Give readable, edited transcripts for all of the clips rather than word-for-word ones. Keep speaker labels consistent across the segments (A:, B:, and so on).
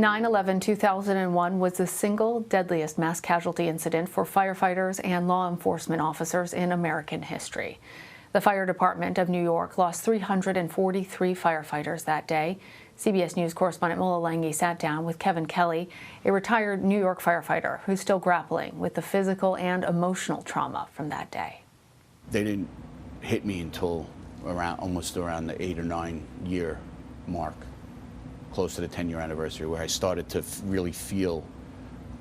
A: 9/11/2001 was the single deadliest mass casualty incident for firefighters and law enforcement officers in American history. The Fire Department of New York lost 343 firefighters that day. CBS News correspondent Mola Lenghi sat down with Kevin Kelly, a retired New York firefighter who's still grappling with the physical and emotional trauma from that day.
B: They didn't hit me until almost around the 8 or 9 year mark, close to the 10-year anniversary, where I started to really feel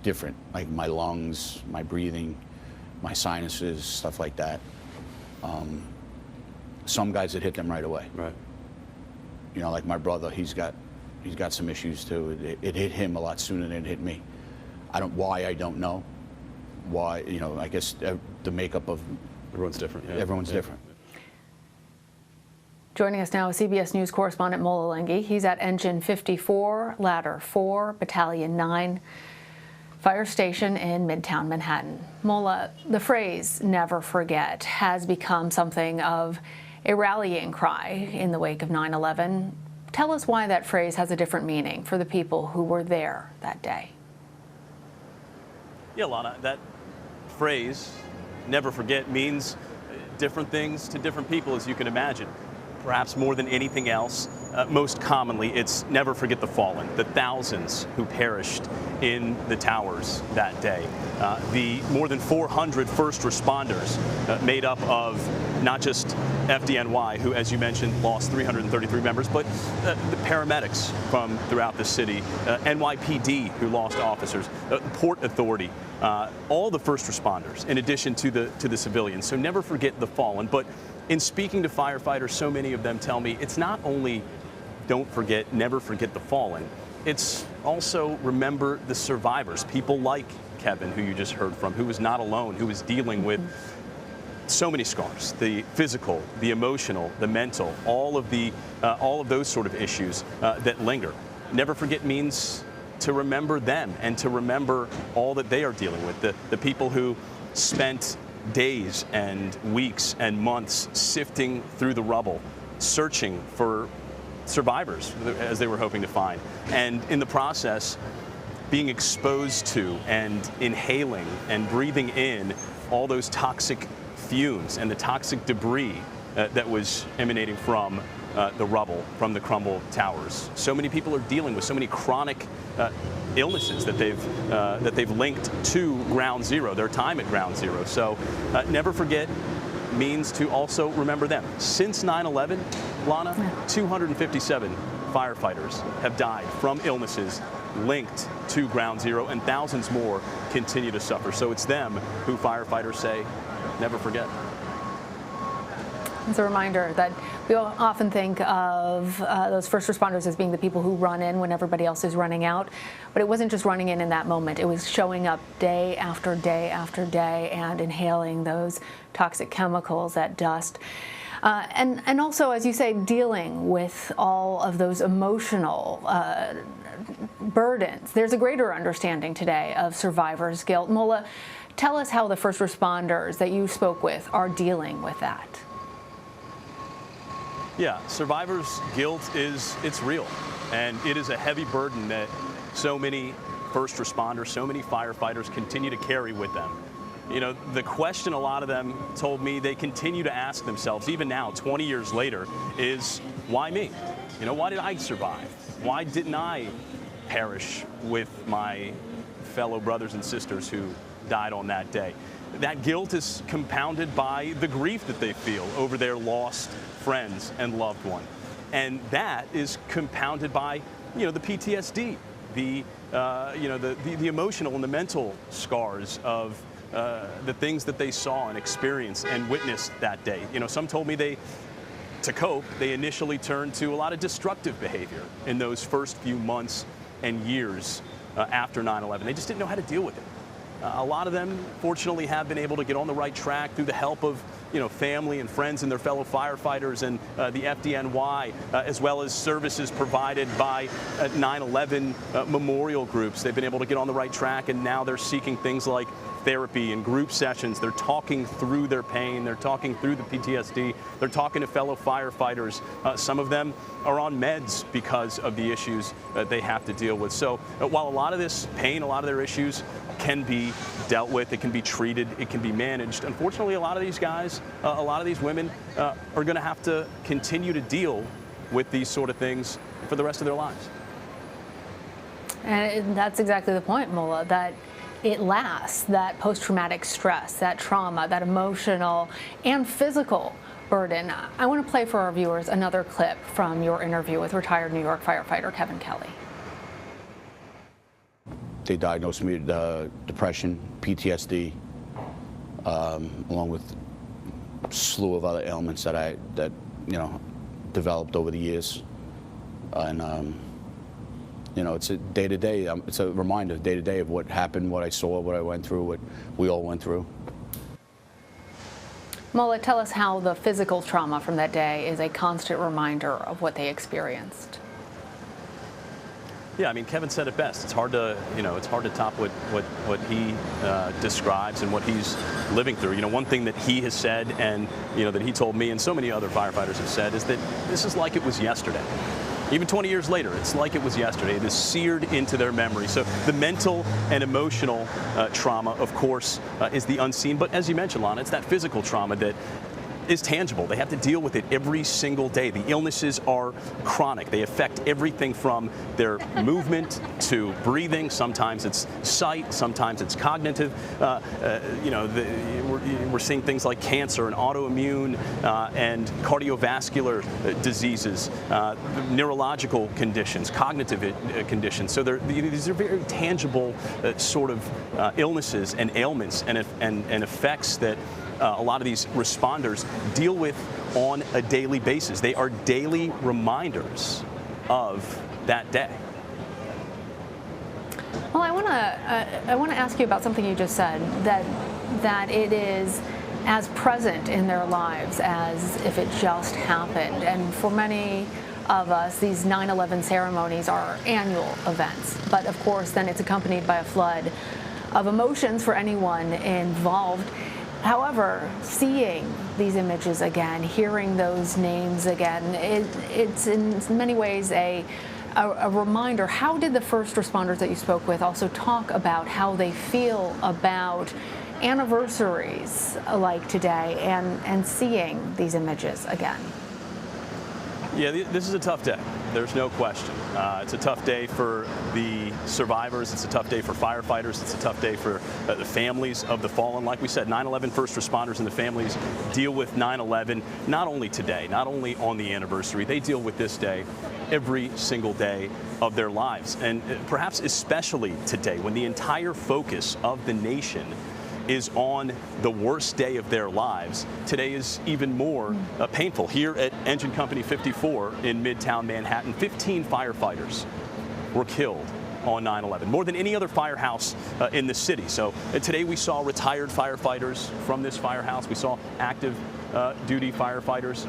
B: different, like my lungs, my breathing, my sinuses, stuff like that. Some guys, it hit them right away.
C: Right.
B: You know, like my brother, he's got some issues too. It hit him a lot sooner than it hit me. Why, I don't know. Why, you know, I guess the makeup of
C: everyone's different. Yeah.
B: Everyone's different.
A: Joining us now is CBS News correspondent Mola Lenghi. He's at Engine 54, Ladder 4, Battalion 9, Fire Station in Midtown Manhattan. Mola, the phrase "never forget" has become something of a rallying cry in the wake of 9/11. Tell us why that phrase has a different meaning for the people who were there that day.
C: Yeah, Lana, that phrase, "never forget," means different things to different people, as you can imagine. Perhaps more than anything else, most commonly, it's never forget the fallen, the thousands who perished in the towers that day. The more than 400 first responders made up of not just FDNY, who, as you mentioned, lost 333 members, but the paramedics from throughout the city, NYPD, who lost officers, the Port Authority, all the first responders, in addition to the civilians. So never forget the fallen. But in speaking to firefighters, so many of them tell me it's not only don't forget, never forget the fallen, it's also remember the survivors, people like Kevin, who you just heard from, who was not alone, who was dealing with so many scars, the physical, the emotional, the mental, all of those sort of issues that linger. Never forget means to remember them and to remember all that they are dealing with, the people who spent days and weeks and months sifting through the rubble, searching for survivors, as they were hoping to find, and in the process being exposed to and inhaling and breathing in all those toxic fumes and the toxic debris that was emanating from the rubble, from the crumbled towers. So many people are dealing with so many chronic illnesses that they've linked to Ground Zero, their time at Ground Zero. So never forget means to also remember them. Since 9/11, Lana, 257 firefighters have died from illnesses linked to Ground Zero, and thousands more continue to suffer. So it's them who firefighters say, never forget.
A: It's a reminder that we often think of those first responders as being the people who run in when everybody else is running out. But it wasn't just running in that moment. It was showing up day after day after day and inhaling those toxic chemicals, that dust. And also, as you say, dealing with all of those emotional burdens. There's a greater understanding today of survivor's guilt. Mola, tell us how the first responders that you spoke with are dealing with that.
C: Yeah, survivor's guilt it's real, and it is a heavy burden that so many first responders, so many firefighters continue to carry with them. You know, the question a lot of them told me they continue to ask themselves, even now, 20 years later, is why me? You know, why did I survive? Why didn't I perish with my fellow brothers and sisters who died on that day? That guilt is compounded by the grief that they feel over their lost friends and loved one, and that is compounded by, you know, the PTSD, the emotional and the mental scars of the things that they saw and experienced and witnessed that day. You know, some told me to cope, they initially turned to a lot of destructive behavior in those first few months and years after 9/11. They just didn't know how to deal with it. A lot of them, fortunately, have been able to get on the right track through the help of family and friends and their fellow firefighters and the FDNY, as well as services provided by 9/11 memorial groups. They've been able to get on the right track, and now they're seeking things like therapy and group sessions. They're talking through their pain. They're talking through the PTSD. They're talking to fellow firefighters. Some of them are on meds because of the issues they have to deal with. So while a lot of this pain, a lot of their issues can be dealt with, it can be treated, it can be managed, unfortunately, a lot of these guys, a lot of these women are going to have to continue to deal with these sort of things for the rest of their lives.
A: And that's exactly the point, Mola, that it lasts, that post-traumatic stress, that trauma, that emotional and physical burden. I want to play for our viewers another clip from your interview with retired New York firefighter Kevin Kelly.
B: They diagnosed me with depression, PTSD, along with a slew of other ailments that developed over the years. And it's a day-to-day, it's a reminder day-to-day of what happened, what I saw, what I went through, what we all went through.
A: Mola, tell us how the physical trauma from that day is a constant reminder of what they experienced.
C: Yeah, I mean, Kevin said it best. It's hard to, it's hard to top what he describes and what he's living through. One thing that he has said, and that he told me, and so many other firefighters have said, is that this is like it was yesterday. Even 20 years later, it's like it was yesterday. It is seared into their memory. So the mental and emotional trauma, of course, is the unseen. But as you mentioned, Lana, it's that physical trauma that is tangible. They have to deal with it every single day. The illnesses are chronic. They affect everything from their movement to breathing. Sometimes it's sight, sometimes it's cognitive. We're seeing things like cancer and autoimmune and cardiovascular diseases, neurological conditions, cognitive conditions. So these are very tangible sort of illnesses and ailments and effects that a lot of these responders deal with on a daily basis. They are daily reminders of that day.
A: Well, I want to ask you about something you just said, that it is as present in their lives as if it just happened. And for many of us, these 9/11 ceremonies are annual events. But of course, then it's accompanied by a flood of emotions for anyone involved. However, seeing these images again, hearing those names again, it's in many ways a reminder. How did the first responders that you spoke with also talk about how they feel about anniversaries like today and seeing these images again?
C: Yeah, this is a tough day. There's no question. It's a tough day for the survivors. It's a tough day for firefighters. It's a tough day for the families of the fallen. Like we said, 9/11 first responders and the families deal with 9/11 not only today, not only on the anniversary. They deal with this day every single day of their lives. And perhaps especially today, when the entire focus of the nation is on the worst day of their lives, today is even more painful. Here at Engine Company 54 in Midtown Manhattan, 15 firefighters were killed on 9/11, more than any other firehouse in the city. So today we saw retired firefighters from this firehouse. We saw active duty firefighters.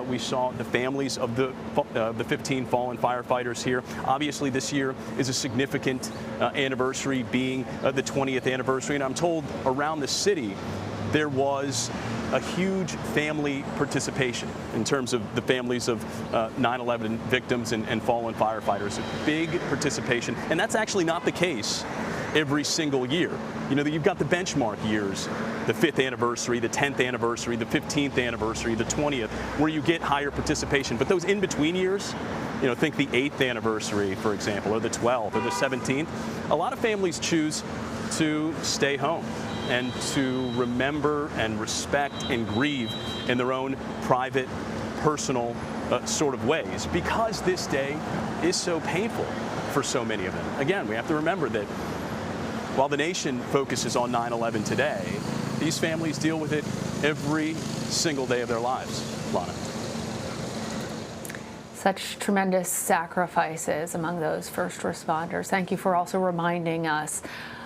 C: We saw the families of the 15 fallen firefighters here. Obviously, this year is a significant anniversary, being the 20th anniversary. And I'm told around the city there was a huge family participation in terms of the families of 9/11 victims and fallen firefighters. Big participation. And that's actually not the case every single year. You've got the benchmark years, the 5th anniversary, the 10th anniversary, the 15th anniversary, the 20th, where you get higher participation. But those in-between years, think the 8th anniversary, for example, or the 12th or the 17th, a lot of families choose to stay home and to remember and respect and grieve in their own private, personal sort of ways, because this day is so painful for so many of them. Again, we have to remember that while the nation focuses on 9/11 today, these families deal with it every single day of their lives. Lana.
A: Such tremendous sacrifices among those first responders. Thank you for also reminding us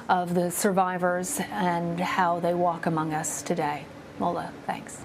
A: of the survivors and how they walk among us today. Mola, thanks.